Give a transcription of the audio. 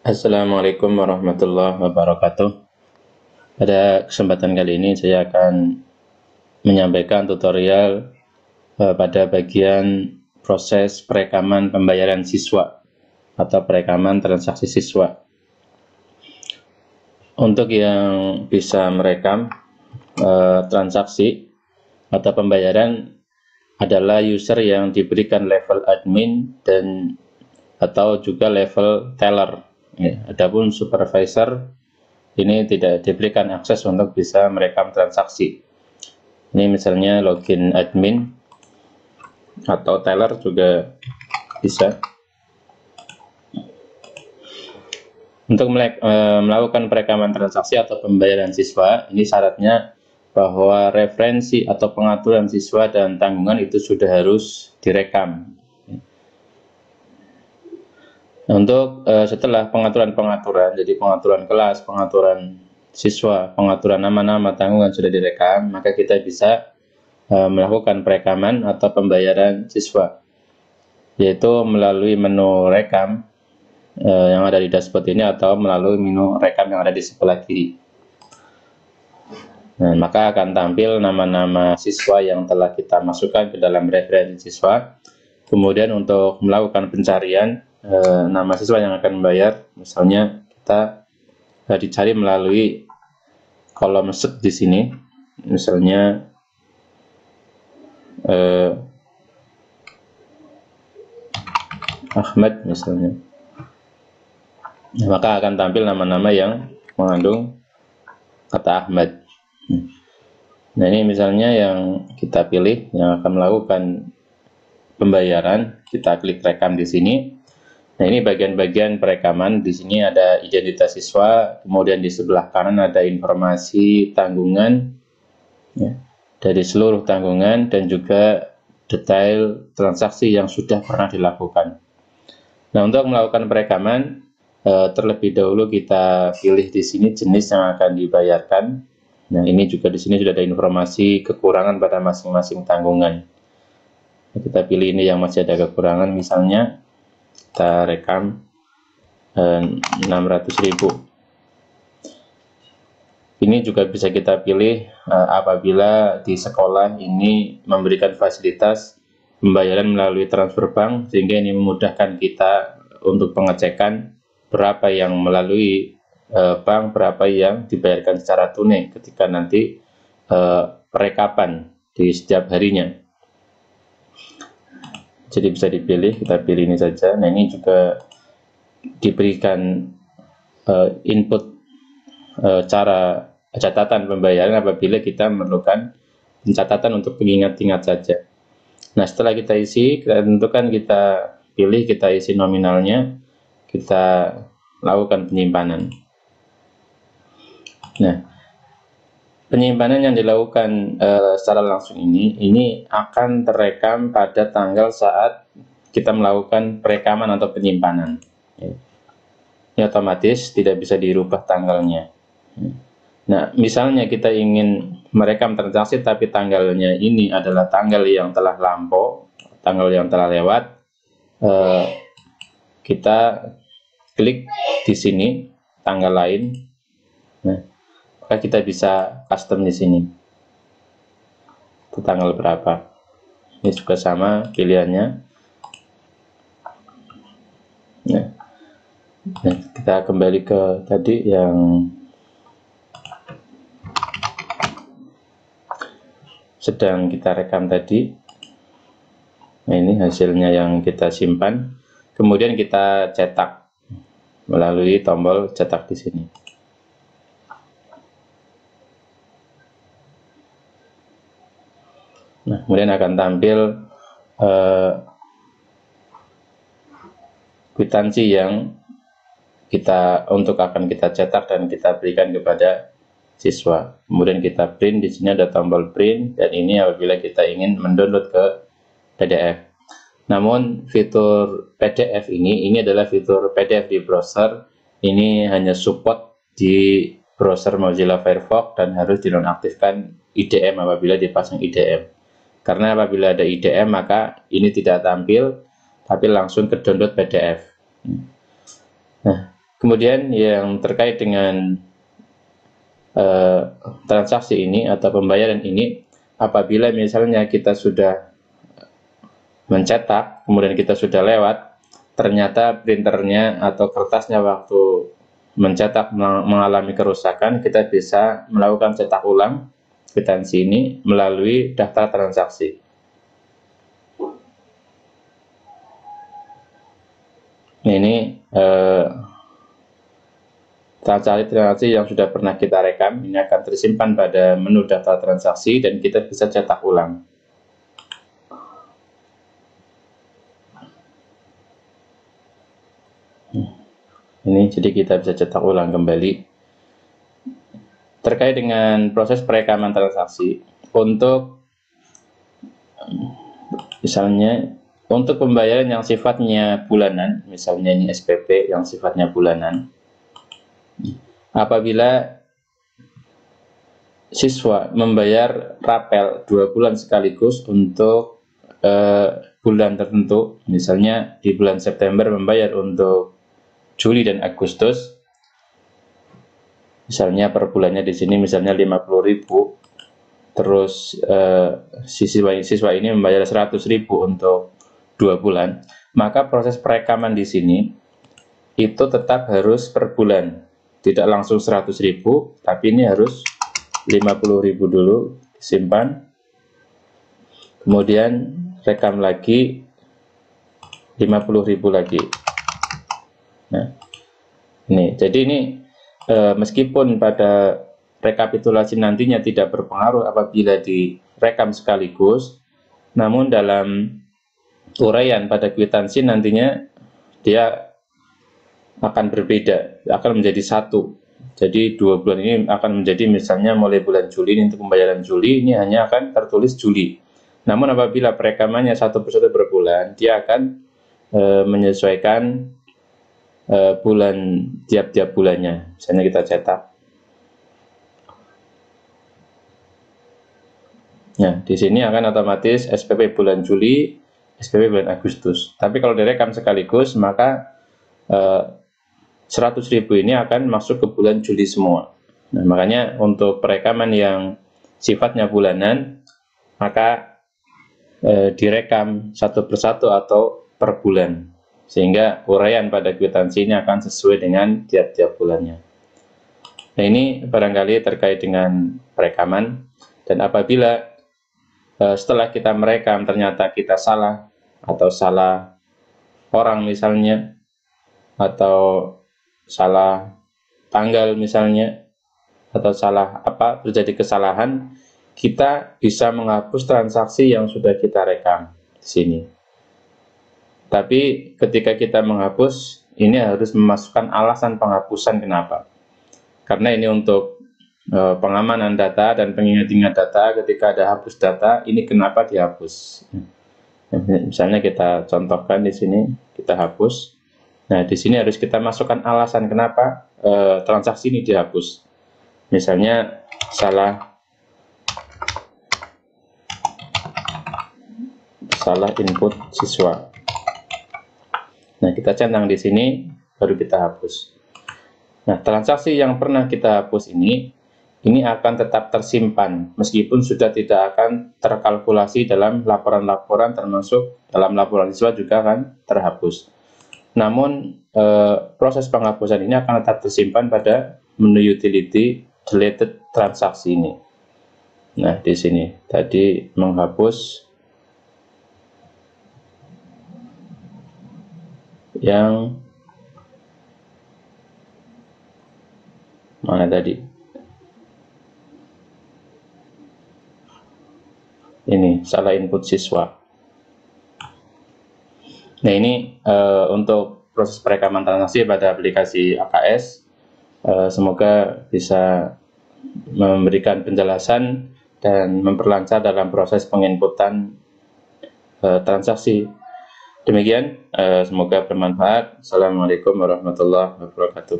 Assalamualaikum warahmatullahi wabarakatuh. Pada kesempatan kali ini saya akan menyampaikan tutorial pada bagian proses perekaman pembayaran siswa atau perekaman transaksi siswa. Untuk yang bisa merekam transaksi atau pembayaran adalah user yang diberikan level admin dan atau juga level teller. Ya, adapun supervisor ini tidak diberikan akses untuk bisa merekam transaksi. Ini misalnya login admin atau teller juga bisa. Untuk melakukan perekaman transaksi atau pembayaran siswa, ini syaratnya bahwa referensi atau pengaturan siswa dan tanggungan itu sudah harus direkam. Untuk setelah pengaturan-pengaturan, jadi pengaturan kelas, pengaturan siswa, pengaturan nama-nama tanggungan sudah direkam, maka kita bisa melakukan perekaman atau pembayaran siswa, yaitu melalui menu rekam yang ada di dashboard ini atau melalui menu rekam yang ada di sebelah kiri. Nah, maka akan tampil nama-nama siswa yang telah kita masukkan ke dalam referensi siswa. Kemudian untuk melakukan pencarian nama siswa yang akan membayar, misalnya kita dicari melalui kolom set di sini, misalnya Ahmad misalnya, maka akan tampil nama-nama yang mengandung kata Ahmad. Nah, ini misalnya yang kita pilih yang akan melakukan pembayaran, kita klik rekam di sini. Nah, ini bagian-bagian perekaman. Di sini ada identitas siswa, kemudian di sebelah kanan ada informasi tanggungan ya, dari seluruh tanggungan dan juga detail transaksi yang sudah pernah dilakukan. Nah, untuk melakukan perekaman, terlebih dahulu kita pilih di sini jenis yang akan dibayarkan. Nah, ini juga di sini sudah ada informasi kekurangan pada masing-masing tanggungan. Nah, kita pilih ini yang masih ada kekurangan, misalnya kita rekam 600.000. Ini juga bisa kita pilih apabila di sekolah ini memberikan fasilitas pembayaran melalui transfer bank, sehingga ini memudahkan kita untuk pengecekan berapa yang melalui bank, berapa yang dibayarkan secara tunai ketika nanti perekapan di setiap harinya. Jadi bisa dipilih, kita pilih ini saja. Nah, ini juga diberikan input cara catatan pembayaran apabila kita memerlukan pencatatan untuk pengingat-ingat saja. Nah, setelah kita isi, kita tentukan, kita pilih, kita isi nominalnya, kita lakukan penyimpanan. Nah, penyimpanan yang dilakukan secara langsung ini akan terekam pada tanggal saat kita melakukan perekaman atau penyimpanan. Ini otomatis tidak bisa dirubah tanggalnya. Nah, misalnya kita ingin merekam transaksi tapi tanggalnya ini adalah tanggal yang telah lampau, tanggal yang telah lewat, kita klik di sini tanggal lain. Nah, maka kita bisa custom di sini itu tanggal berapa. Ini juga sama pilihannya. Nah, kita kembali ke tadi yang sedang kita rekam tadi. Nah, ini hasilnya yang kita simpan, kemudian kita cetak melalui tombol cetak di sini. Nah, kemudian akan tampil kwitansi yang akan kita cetak dan kita berikan kepada siswa. Kemudian kita print, di sini ada tombol print, dan ini apabila kita ingin mendownload ke PDF. Namun fitur PDF ini adalah fitur PDF di browser. Ini hanya support di browser Mozilla Firefox dan harus dinonaktifkan IDM apabila dipasang IDM. Karena apabila ada IDM maka ini tidak tampil, tapi langsung ke download PDF. Nah, kemudian yang terkait dengan transaksi ini atau pembayaran ini, apabila misalnya kita sudah mencetak, kemudian kita sudah lewat, ternyata printernya atau kertasnya waktu mencetak mengalami kerusakan, kita bisa melakukan cetak ulang kwitansi ini melalui daftar transaksi. Ini transaksi yang sudah pernah kita rekam, ini akan tersimpan pada menu daftar transaksi dan kita bisa cetak ulang. Ini jadi kita bisa cetak ulang kembali. Terkait dengan proses perekaman transaksi, untuk misalnya untuk pembayaran yang sifatnya bulanan, misalnya ini SPP yang sifatnya bulanan, apabila siswa membayar rapel 2 bulan sekaligus untuk bulan tertentu, misalnya di bulan September membayar untuk Juli dan Agustus, misalnya per bulannya di sini misalnya 50.000, terus siswa ini membayar 100.000 untuk 2 bulan, maka proses perekaman di sini itu tetap harus per bulan, tidak langsung 100.000, tapi ini harus 50.000 dulu simpan, kemudian rekam lagi 50.000 lagi. Nah, ini jadi ini meskipun pada rekapitulasi nantinya tidak berpengaruh apabila direkam sekaligus, namun dalam uraian pada kwitansi nantinya dia akan berbeda, akan menjadi satu. Jadi 2 bulan ini akan menjadi misalnya mulai bulan Juli ini untuk pembayaran Juli ini hanya akan tertulis Juli. Namun apabila perekamannya satu persatu per bulan, dia akan menyesuaikan bulan tiap-tiap bulannya. Misalnya kita cetak. Nah, di sini akan otomatis SPP bulan Juli, SPP bulan Agustus. Tapi kalau direkam sekaligus, maka 100.000 ini akan masuk ke bulan Juli semua. Nah, makanya untuk perekaman yang sifatnya bulanan, maka direkam satu persatu atau per bulan, sehingga uraian pada kwitansi ini akan sesuai dengan tiap-tiap bulannya. Nah, ini barangkali terkait dengan perekaman, dan apabila setelah kita merekam ternyata kita salah, atau salah orang misalnya, atau salah tanggal misalnya, atau salah apa, terjadi kesalahan, kita bisa menghapus transaksi yang sudah kita rekam di sini. Tapi ketika kita menghapus, ini harus memasukkan alasan penghapusan kenapa. Karena ini untuk pengamanan data dan pengingat-ingat data. Ketika ada hapus data, ini kenapa dihapus. Misalnya kita contohkan di sini, kita hapus. Nah, di sini harus kita masukkan alasan kenapa transaksi ini dihapus. Misalnya salah input siswa. Nah, kita centang di sini, baru kita hapus. Nah, transaksi yang pernah kita hapus ini akan tetap tersimpan, meskipun sudah tidak akan terkalkulasi dalam laporan-laporan, termasuk dalam laporan siswa juga akan terhapus. Namun, proses penghapusan ini akan tetap tersimpan pada menu utility deleted transaksi ini. Nah, di sini tadi menghapus yang mana tadi? Ini salah input siswa. Nah, ini untuk proses perekaman transaksi pada aplikasi AKS. Semoga bisa memberikan penjelasan dan memperlancar dalam proses penginputan transaksi. Demikian, semoga bermanfaat. Assalamualaikum warahmatullahi wabarakatuh.